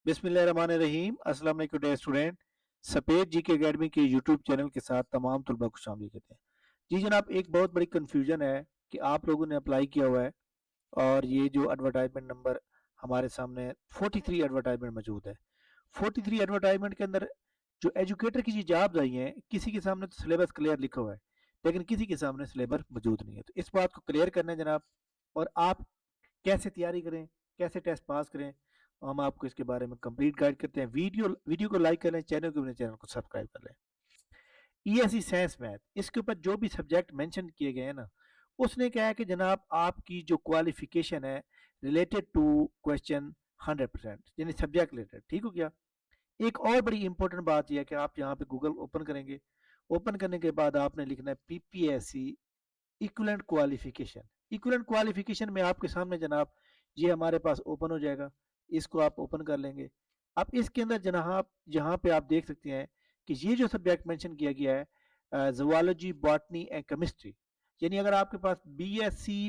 बिस्मिल्लाहिर्रहमानिर्रहीम। अस्सलाम वालेकुम डियर स्टूडेंट। सफेद जी के अकेडमी के यूट्यूब चैनल के साथ तमाम तलबा को शामिल कहते हैं। जी जनाब, एक बहुत बड़ी कन्फ्यूजन है कि आप लोगों ने अप्लाई किया हुआ है और ये जो एडवर्टाइजमेंट नंबर हमारे सामने 43 एडवर्टाइजमेंट मौजूद है। 43 एडवर्टाइजमेंट के अंदर जो एजुकेटर की जो जॉब्स आई हैं, किसी के सामने तो सिलेबस क्लियर लिखा हुआ है लेकिन किसी के सामने सिलेबस मौजूद नहीं है। तो इस बात को क्लियर करना है जनाब, और आप कैसे तैयारी करें, कैसे टेस्ट पास करें, हम आपको इसके बारे में कंप्लीट गाइड करते हैं। वीडियो को लाइक कर लें, चैनल को सब्सक्राइब कर लें। ईएससी साइंस मैथ, इसके ऊपर जो भी सब्जेक्ट मेंशन किए गए हैं ना, उसने क्या है कि जनाब आपकी जो क्वालिफिकेशन है रिलेटेड टू क्वेश्चन 100%, यानी सब्जेक्ट रिलेटेड। ठीक हो गया। एक और बड़ी इंपॉर्टेंट बात यह है कि आप यहाँ पे गूगल ओपन करेंगे, ओपन करने के बाद आपने लिखना है PPSC equivalent qualification. Equivalent qualification में आपके सामने जनाब ये हमारे पास ओपन हो जाएगा। इसको आप ओपन कर लेंगे। अब इसके अंदर जनाब यहाँ पे आप देख सकते हैं कि ये जो सब्जेक्ट मेंशन किया गया है ज़ूलॉजी, बॉटनी एंड केमिस्ट्री, यानी अगर आपके पास बीएससी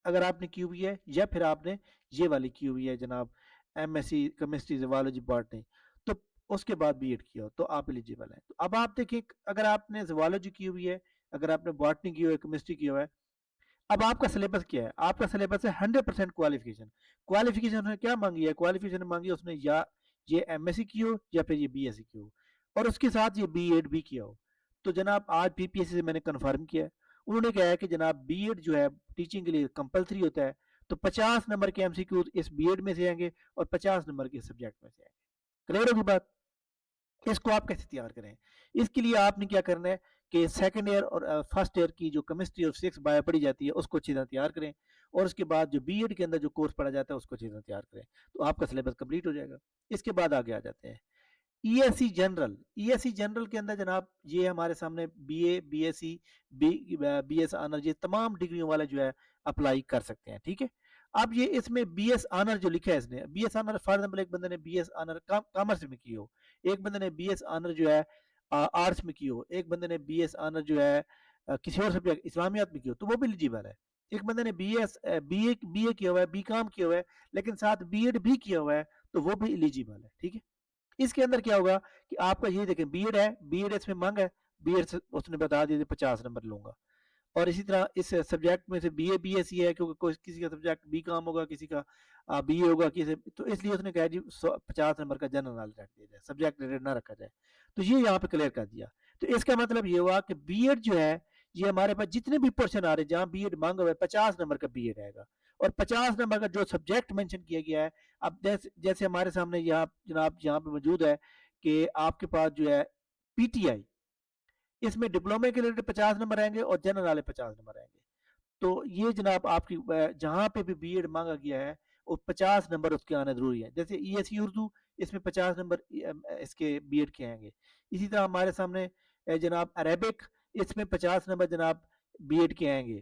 अगर आपने की हुई है या फिर आपने ये वाली की हुई है जनाब एमएससी केमिस्ट्री, ज़ूलॉजी, बॉटनी, तो उसके बाद बीएड किया हो तो आप एलिजिबल हैं। तो अब आप देखिए, अगर आपने ज़ूलॉजी की हुई है, अगर आपने बॉटनी की हुई है, केमिस्ट्री की हुआ है, अब आपका सिलेबस क्या है? आपका सिलेबस है 100% क्वालिफिकेशन। क्वालिफिकेशन उसने क्या मांगी है? क्वालिफिकेशन मांगी है उसने या ये एमएससी की हो या फिर ये बीएससी की हो और उसके साथ ये बीएड भी किया हो। तो जनाब आज पीपीएससी से मैंने कंफर्म किया है, उन्होंने कहा है कि जनाब बीएड जो है टीचिंग के लिए कंपलसरी होता है, तो 50 नंबर के एमसीक्यू इस बीएड में से आएंगे और 50 नंबर के सब्जेक्ट में से आएंगे। क्लियर होगी बात? इसको आप कैसे तैयार करें? इसके लिए आपने क्या करना है कि सेकंड ईयर और फर्स्ट ईयर की जो केमिस्ट्री और फिजिक्स बायो पढ़ी जाती है उसको अच्छी तरह तैयार करें, और उसके बाद जो बीएड के अंदर जो कोर्स पढ़ा जाता है उसको अच्छी तरह तैयार करें, तो आपका सिलेबस कंप्लीट हो जाएगा। इसके बाद आगे आ जाते हैं ईएससी जनरल। ईएससी जनरल के अंदर जनाब ये हमारे सामने बीए, बीएससी, बीएस ऑनर, ये तमाम डिग्रियों वाले जो है अप्लाई कर सकते हैं। ठीक है। अब ये इसमें बीएस ऑनर जो लिखा है, इसने बीएस ऑनर, फॉर एग्जाम्पल एक बंदे ने बीएस ऑनर कॉमर्स में की हो, एक बंदे ने बीएस ऑनर जो है आर्ट्स में की हो, एक बंदे ने बीएस ऑनर जो है किसी और सब्जेक्ट इस्लामियात में की हो, तो वो भी एलिजिबल है। एक बंदे ने बीए किया हुआ है, बीकॉम किया हुआ है, लेकिन साथ बीएड भी किया हुआ है, तो वो भी एलिजिबल है। ठीक है। इसके अंदर क्या होगा कि आपका ये देखें बीएड है, बीएड इसमें मांग है, बीएड से उसने बता दिया 50 नंबर लूंगा। और इसी तरह इस सब्जेक्ट में से बीए बीएससी है, क्योंकि कोई किसी का सब्जेक्ट बी काम होगा, किसी का बीए होगा, किसी, तो इसलिए उसने कहा जी 50 नंबर का जनरल नॉलेज रख दिया जाए, सब्जेक्ट रिलेटेड ना रखा जाए। तो ये यहाँ पे क्लियर कर दिया। तो इसका मतलब ये हुआ कि बीएड जो है, ये हमारे पास जितने भी पोर्शन आ रहे हैं जहाँ बीएड मांगा हुआ है 50 नंबर का बीएड आएगा, और 50 नंबर का जो सब्जेक्ट मेंशन किया गया है। अब जैसे हमारे सामने यहाँ जनाब यहाँ पे मौजूद है कि आपके पास जो है पीटीआई, इसमें डिप्लोमे के रिलेटेड 50 नंबर आएंगे और जनरल वाले 50 नंबर आएंगे। तो ये जनाब आपकी जहाँ पे भी बीएड मांगा गया है वो 50 नंबर उसके आना जरूरी है। जैसे ईएससी उर्दू, इसमें 50 नंबर इसके बीएड के आएंगे। इसी तरह हमारे सामने जनाब अरेबिक, इसमें 50 नंबर जनाब बीएड के आएंगे।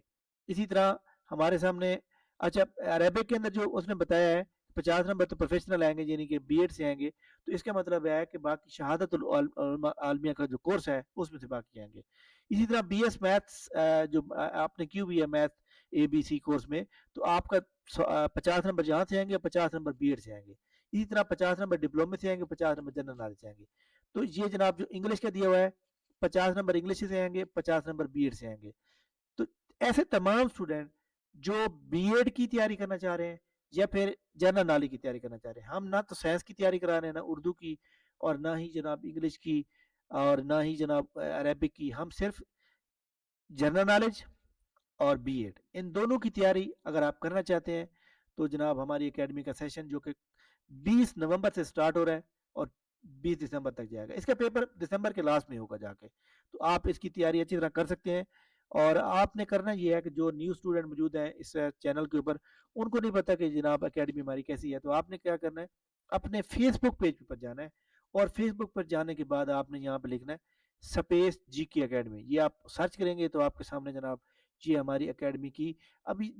इसी तरह हमारे सामने, अच्छा, अरेबिक के अंदर जो उसने बताया है 50 नंबर तो प्रोफेशनल आएंगे, यानी कि बीएड से आएंगे। तो इसका मतलब है कि बाकी शहादत आलमिया का जो कोर्स है उसमें से बाकी आएंगे। इसी तरह बीएस मैथ्स जो आपने की हुई है मैथ एबीसी कोर्स में, तो आपका 50 नंबर जहाँ से आएंगे, 50 नंबर बीएड से आएंगे। इसी तरह 50 नंबर डिप्लोमे से आएंगे, 50 नंबर जनरल नॉलेज से आएंगे। तो ये जनाब जो इंग्लिश का दिया हुआ है 50 नंबर इंग्लिश से आएंगे, 50 नंबर बीएड से आएंगे। तो ऐसे तमाम स्टूडेंट जो बीएड की तैयारी करना चाह रहे हैं या फिर जनरल नॉलेज की तैयारी करना चाह रहे हैं, हम ना तो साइंस की तैयारी करा रहे हैं, ना उर्दू की, और ना ही जनाब इंग्लिश की, और ना ही जनाब अरेबिक की, हम सिर्फ जनरल नॉलेज और बीएड, इन दोनों की तैयारी अगर आप करना चाहते हैं तो जनाब हमारी एकेडमी का सेशन जो कि 20 नवंबर से स्टार्ट हो रहा है और 20 दिसंबर तक जाएगा, इसका पेपर दिसंबर के लास्ट में होगा जाके, तो आप इसकी तैयारी अच्छी तरह कर सकते हैं। और आपने करना ये है कि जो न्यू स्टूडेंट मौजूद हैं इस चैनल के ऊपर, उनको नहीं पता कि जनाब एकेडमी हमारी कैसी है, तो आपने क्या करना है, अपने फेसबुक पेज पर जाना है, और फेसबुक पर जाने के बाद आपने यहाँ पर लिखना है स्पेस जी की एकेडमी। ये आप सर्च करेंगे तो आपके सामने जनाब जी हमारी एकेडमी की अभी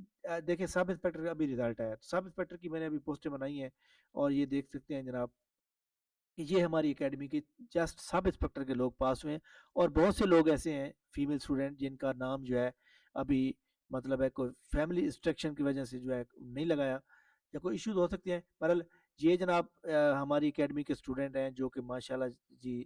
देखिए सब इंस्पेक्टर का अभी रिजल्ट आया, सब इंस्पेक्टर की मैंने अभी पोस्टें बनाई हैं, और ये देख सकते हैं जनाब कि ये हमारी एकेडमी के जस्ट सब इंस्पेक्टर के लोग पास हुए हैं। और बहुत से लोग ऐसे हैं फीमेल स्टूडेंट जिनका नाम जो है अभी मतलब है कोई फैमिली इंस्ट्रक्शन की वजह से जो है नहीं लगाया, या कोई इश्यूज हो सकते हैं, पर یہ جناب ہماری اکیڈمی کے اسٹوڈنٹ ہیں جو کہ ماشاءاللہ جی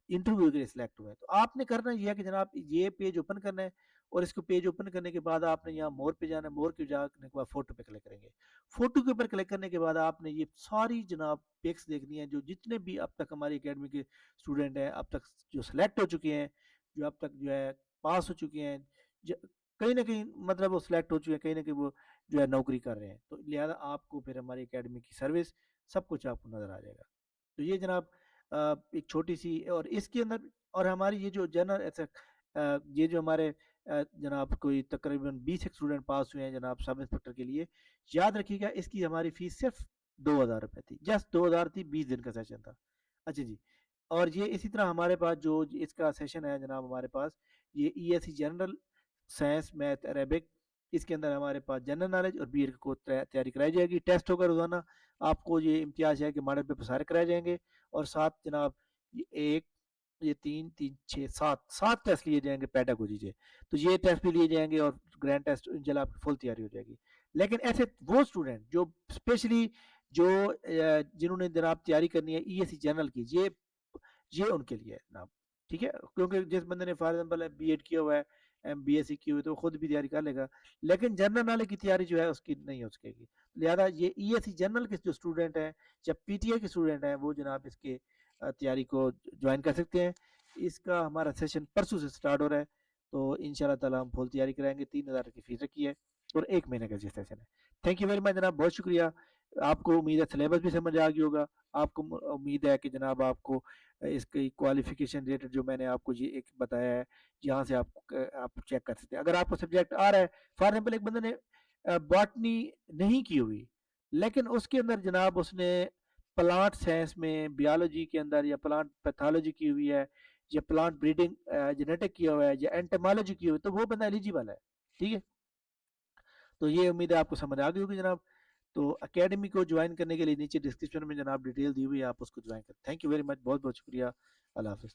انٹرویو کے لیے سلیکٹ ہوئے ہیں. تو آپ نے کرنا یہ ہے کہ جناب یہ پیج اوپن کرنا ہے، اور اس کو پیج اوپن کرنے کے بعد آپ نے یہاں مور پہ جانا ہے. مور کے جانے کے بعد فوٹو پہ کلک کریں گے. فوٹو کے اوپر کلک کرنے کے بعد آپ نے یہ ساری جناب پکس دیکھنی ہے جو جتنے بھی اب تک ہماری اکیڈمی کے اسٹوڈنٹ ہیں، اب تک جو سلیکٹ ہو چکے ہیں، جو اب تک جو ہے پاس ہو چکے ہیں، کہیں نہ کہیں مطلب وہ سلیکٹ ہو چکے ہیں، کہیں نہ کہیں وہ جو ہے نوکری کر رہے ہیں. تو لہٰذا آپ کو پھر ہماری اکیڈمی کی سروس سب کچھ آپ کو نظر آ جائے گا. تو یہ جناب ایک چھوٹی سی، اور اس کے اندر اور ہماری یہ جو جنرل ایسا یہ جو ہمارے جناب کوئی تقریباً 20 اسٹوڈنٹ پاس ہوئے ہیں جناب سب انسپکٹر کے لیے. یاد رکھیے گا اس کی ہماری فیس صرف 2,000 روپے تھی، جسٹ 2,000 تھی، 20 دن کا سیشن تھا. اچھا جی. اور یہ اسی طرح ہمارے پاس جو اس کا سیشن ہے جناب ہمارے پاس یہ E S C general science math Arabic. اس کے اندر ہمارے پاس جنرل نالج اور بی ایڈ کو تیاری کرائی جائے گی. ٹیسٹ ہوگا روزانہ. آپ کو یہ امتیاز ہے کہ ماڈل پیپر سارے کرائے جائیں گے، اور ساتھ جناب ایک یہ 3 3 6 7 ٹیسٹ لیے جائیں گے پیڈاگوجی سے. تو یہ ٹیسٹ بھی لیے جائیں گے اور گرینڈ ٹیسٹ انشاءاللہ آپ کی فل تیاری ہو جائے گی. لیکن ایسے وہ اسٹوڈنٹ جو اسپیشلی جو جنہوں نے جناب تیاری کرنی ہے ای ایس سی جنرل کی، یہ ان کے لیے ہے جناب. ٹھیک ہے، کیونکہ جس بندے نے فار ایگزامپل بی ایڈ کیا ہوا ہے، ایم بی ایس سی کی ہوئی، تو وہ خود بھی تیاری کر لے گا، لیکن جنرل نالج کی تیاری جو ہے اس کی نہیں ہو سکے گی. لہٰذا یہ ای ایس سی جنرل کے جو اسٹوڈنٹ ہیں یا پی ٹی آئی کے اسٹوڈنٹ ہیں وہ جناب اس کے تیاری کو جوائن کر سکتے ہیں. اس کا ہمارا سیشن پرسوں سے سٹارٹ ہو رہا ہے. تو ان شاء اللہ تعالیٰ ہم فل تیاری کرائیں گے. 3,000 کی فیس رکھی ہے اور 1 مہینے کا یہ سیشن ہے. تھینک یو ویری مچ جناب، بہت شکریہ. آپ کو امید ہے سلیبس بھی سمجھ آ گئی ہوگا. آپ کو امید ہے کہ جناب آپ کو اس کی کوالیفیکیشن ریلیٹڈ جو میں نے آپ کو یہ ایک بتایا ہے یہاں سے آپ چیک کر سکتے ہیں. اگر آپ کو سبجیکٹ آ رہا ہے، فار ایگزامپل ایک بندے نے باٹنی نہیں کی ہوئی لیکن اس کے اندر جناب اس نے پلانٹ سائنس میں بیالوجی کے اندر یا پلانٹ پیتھالوجی کی ہوئی ہے یا پلانٹ بریڈنگ جینیٹک کیا ہوا ہے یا اینٹمالوجی کی ہوئی ہے، تو وہ بندہ ایلیجیبل ہے. ٹھیک ہے، تو یہ امید ہے آپ کو سمجھ آ گئی ہوگی جناب. تو اکیڈمی کو جوائن کرنے کے لیے نیچے ڈسکرپشن میں جناب ڈیٹیل دی ہوئی ہے، آپ اس کو جوائن کریں. تھینک یو ویری مچ، بہت بہت شکریہ. اللہ حافظ.